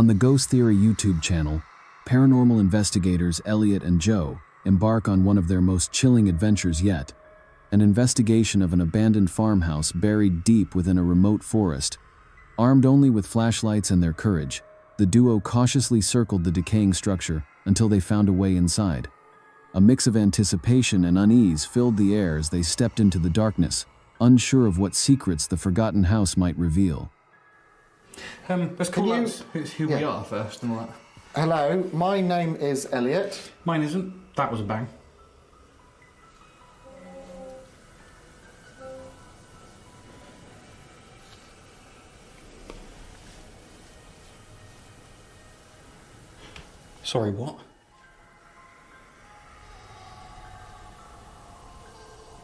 On the Ghost Theory YouTube channel, paranormal investigators Elliot and Joe embark on one of their most chilling adventures yet, an investigation of an abandoned farmhouse buried deep within a remote forest. Armed only with flashlights and their courage, the duo cautiously circled the decaying structure until they found a way inside. A mix of anticipation and unease filled the air as they stepped into the darkness, unsure of what secrets the forgotten house might reveal. Let's call out who we are first and all that. Hello, my name is Elliot. Mine isn't. That was a bang. Sorry, what?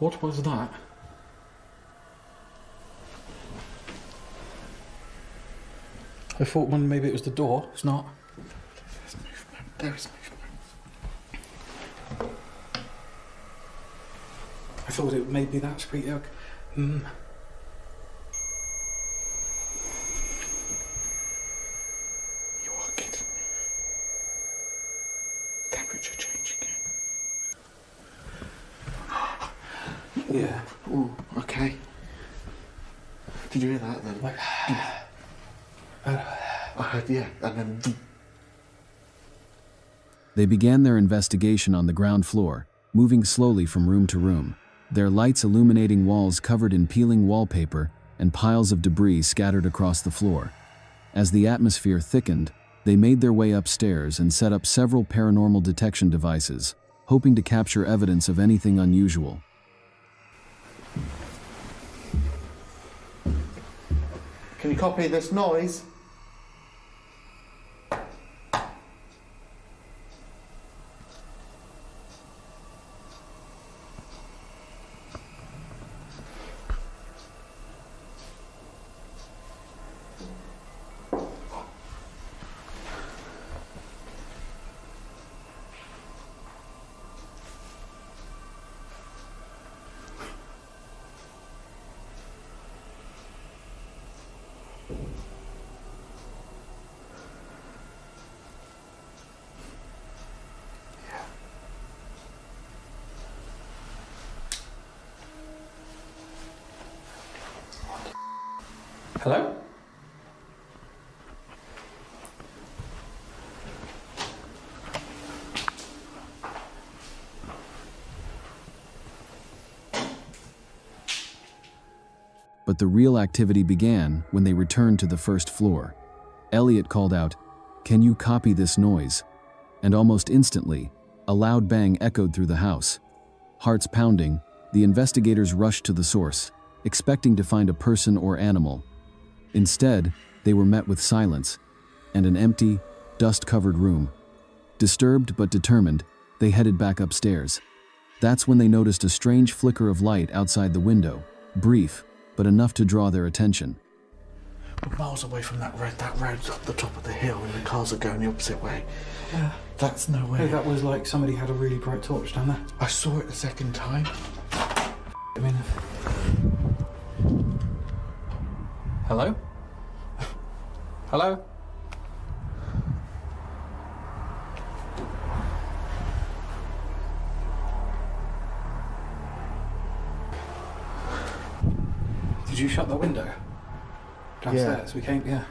What was that? I thought maybe it was the door. It's not. There's movement. There is movement. I thought it may be that street. You are kidding me. Temperature change again. Yeah. Oh, okay. Did you hear that then? Like, I heard, yeah, and then... They began their investigation on the ground floor, moving slowly from room to room, their lights illuminating walls covered in peeling wallpaper and piles of debris scattered across the floor. As the atmosphere thickened, they made their way upstairs and set up several paranormal detection devices, hoping to capture evidence of anything unusual. Can you copy this noise? hello? But the real activity began when they returned to the first floor. Elliot called out, "Can you copy this noise?" And almost instantly, a loud bang echoed through the house. Hearts pounding, the investigators rushed to the source, expecting to find a person or animal. Instead, they were met with silence and an empty, dust-covered room. Disturbed but determined, they headed back upstairs. That's when they noticed a strange flicker of light outside the window, brief, but enough to draw their attention. We're miles away from that road. That road's up the top of the hill and the cars are going the opposite way. Yeah. That's no way. Hey, that was like somebody had a really bright torch down there. I saw it the second time. I mean... Hello? Hello? Did you shut the window? Downstairs, we came, yeah.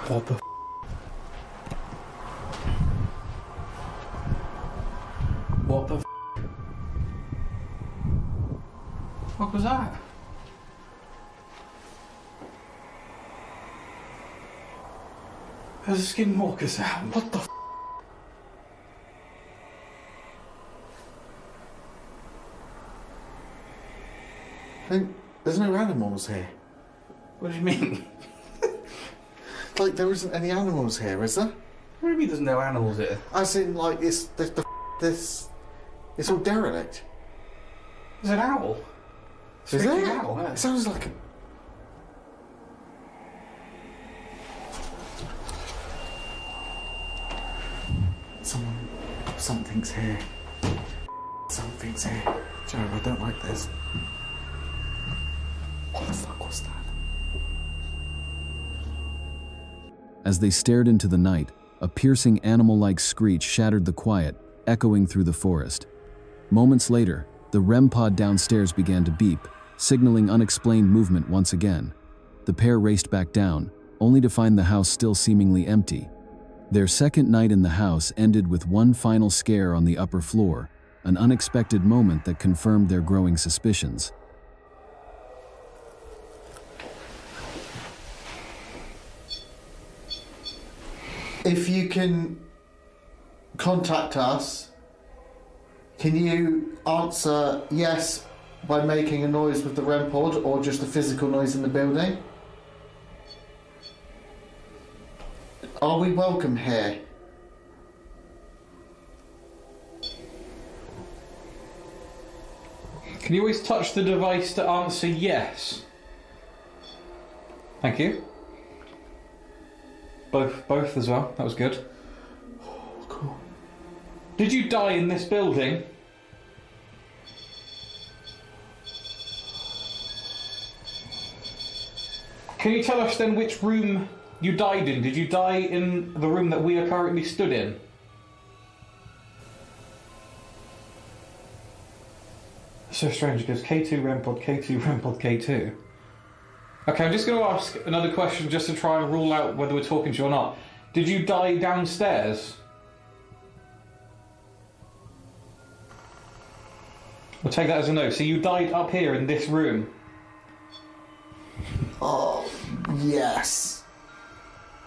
What the What the What was that? There's a Skinwalker sound. What the There's no animals here. What do you mean? Like, there isn't any animals here, is there? What do you mean there's no animals here? As in, like, it's all derelict. There's an owl. Is there? Freaking owl, yeah. It sounds like a... Something's here. Something's here. Joe, I don't like this. What the fuck was that? As they stared into the night, a piercing animal-like screech shattered the quiet, echoing through the forest. Moments later, the REM pod downstairs began to beep, signaling unexplained movement once again. The pair raced back down, only to find the house still seemingly empty. Their second night in the house ended with one final scare on the upper floor, an unexpected moment that confirmed their growing suspicions. If you can contact us, can you answer yes by making a noise with the REM pod or just a physical noise in the building? Are we welcome here? Can you always touch the device to answer yes? Thank you. Both as well. That was good. Oh, cool. Did you die in this building? Can you tell us then which room you died in? Did you die in the room that we are currently stood in? So strange because K2 REM pod, K2 REM pod, K2. Okay, I'm just going to ask another question just to try and rule out whether we're talking to you or not. Did you die downstairs? We'll take that as a no. So you died up here in this room? Oh, yes.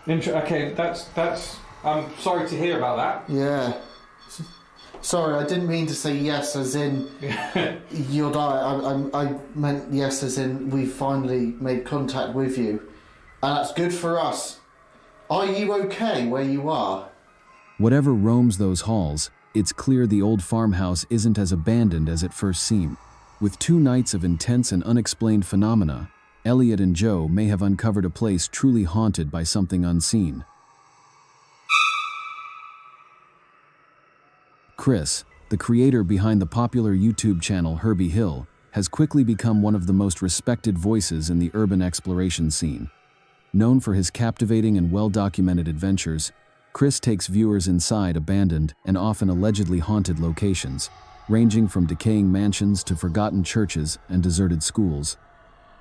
Okay, that's. I'm sorry to hear about that. Yeah. Sorry, I didn't mean to say yes as in you'll die. I meant yes as in we finally made contact with you. And that's good for us. Are you okay where you are? Whatever roams those halls, it's clear the old farmhouse isn't as abandoned as it first seemed. With 2 nights of intense and unexplained phenomena, Elliot and Joe may have uncovered a place truly haunted by something unseen. Chris, the creator behind the popular YouTube channel Herbie Hill, has quickly become one of the most respected voices in the urban exploration scene. Known for his captivating and well-documented adventures, Chris takes viewers inside abandoned and often allegedly haunted locations, ranging from decaying mansions to forgotten churches and deserted schools.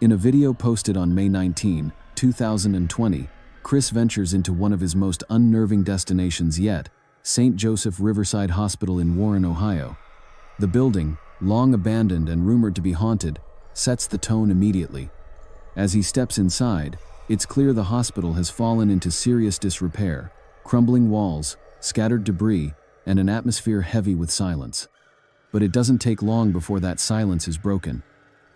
In a video posted on May 19, 2020, Chris ventures into one of his most unnerving destinations yet, St. Joseph Riverside Hospital in Warren, Ohio. The building, long abandoned and rumored to be haunted, sets the tone immediately. As he steps inside, it's clear the hospital has fallen into serious disrepair, crumbling walls, scattered debris, and an atmosphere heavy with silence. But it doesn't take long before that silence is broken.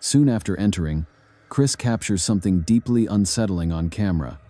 Soon after entering, Chris captures something deeply unsettling on camera.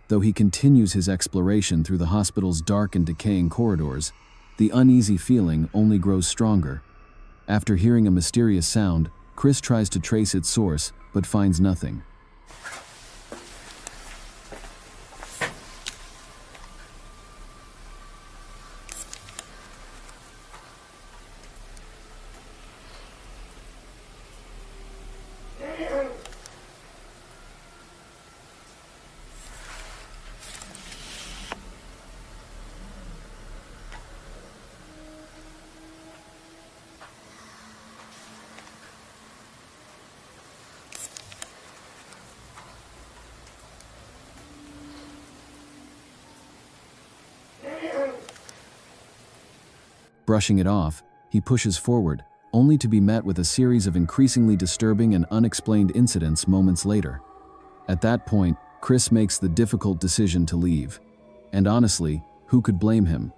Though he continues his exploration through the hospital's dark and decaying corridors, the uneasy feeling only grows stronger. After hearing a mysterious sound, Chris tries to trace its source, but finds nothing. Brushing it off, he pushes forward, only to be met with a series of increasingly disturbing and unexplained incidents moments later. At that point, Chris makes the difficult decision to leave. And honestly, who could blame him?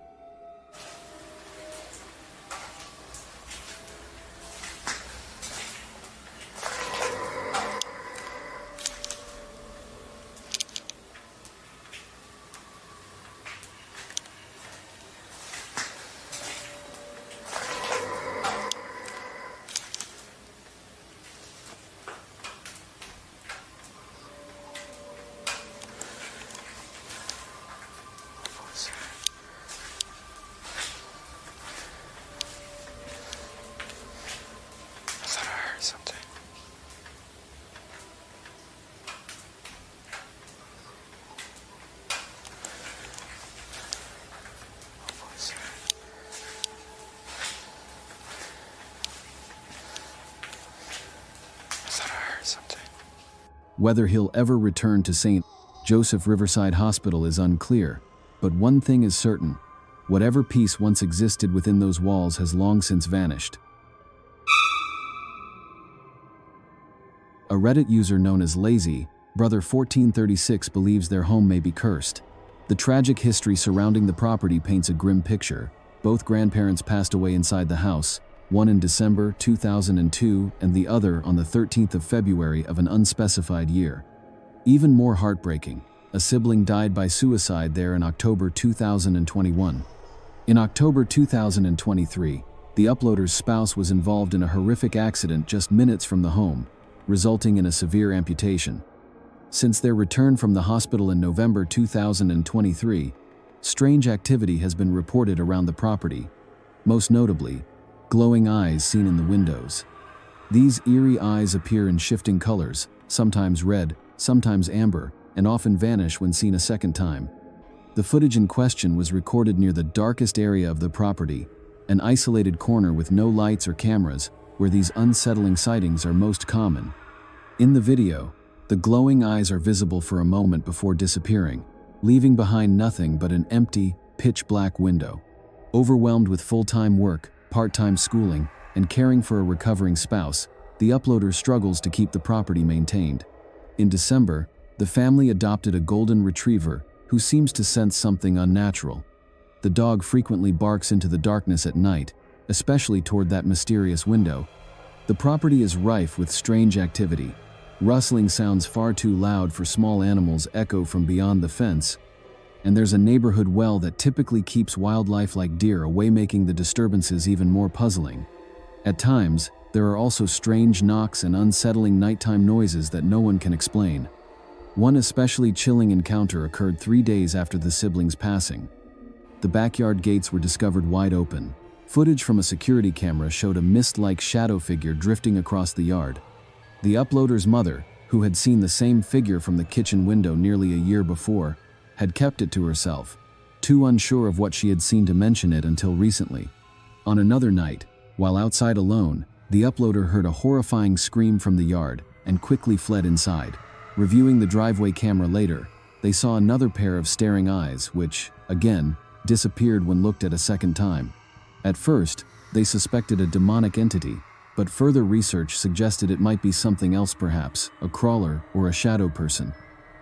Whether he'll ever return to St. Joseph Riverside Hospital is unclear, but one thing is certain: whatever peace once existed within those walls has long since vanished. A Reddit user known as Lazy Brother 1436 believes their home may be cursed. The tragic history surrounding the property paints a grim picture. Both grandparents passed away inside the house, one in December 2002 and the other on the 13th of February of an unspecified year. Even more heartbreaking, a sibling died by suicide there in October 2021. In October 2023, the uploader's spouse was involved in a horrific accident just minutes from the home, resulting in a severe amputation. Since their return from the hospital in November 2023, strange activity has been reported around the property, most notably, glowing eyes seen in the windows. These eerie eyes appear in shifting colors, sometimes red, sometimes amber, and often vanish when seen a second time. The footage in question was recorded near the darkest area of the property, an isolated corner with no lights or cameras, where these unsettling sightings are most common. In the video, the glowing eyes are visible for a moment before disappearing, leaving behind nothing but an empty, pitch-black window. Overwhelmed with full-time work, part-time schooling, and caring for a recovering spouse, the uploader struggles to keep the property maintained. In December, the family adopted a golden retriever who seems to sense something unnatural. The dog frequently barks into the darkness at night, especially toward that mysterious window. The property is rife with strange activity. Rustling sounds far too loud for small animals echo from beyond the fence, and there's a neighborhood well that typically keeps wildlife like deer away, making the disturbances even more puzzling. At times, there are also strange knocks and unsettling nighttime noises that no one can explain. One especially chilling encounter occurred 3 days after the siblings' passing. The backyard gates were discovered wide open. Footage from a security camera showed a mist-like shadow figure drifting across the yard. The uploader's mother, who had seen the same figure from the kitchen window nearly a year before, had kept it to herself, too unsure of what she had seen to mention it until recently. On another night, while outside alone, the uploader heard a horrifying scream from the yard and quickly fled inside. Reviewing the driveway camera later, they saw another pair of staring eyes which, again, disappeared when looked at a second time. At first, they suspected a demonic entity, but further research suggested it might be something else, perhaps a crawler or a shadow person.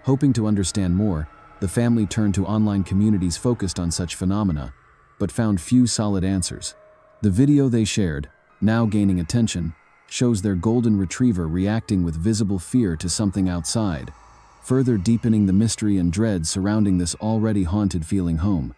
Hoping to understand more, the family turned to online communities focused on such phenomena, but found few solid answers. The video they shared, now gaining attention, shows their golden retriever reacting with visible fear to something outside, further deepening the mystery and dread surrounding this already haunted-feeling home.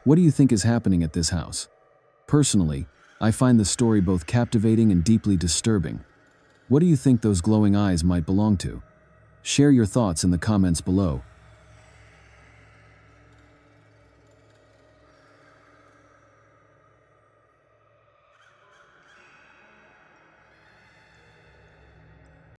What do you think is happening at this house? Personally, I find the story both captivating and deeply disturbing. What do you think those glowing eyes might belong to? Share your thoughts in the comments below.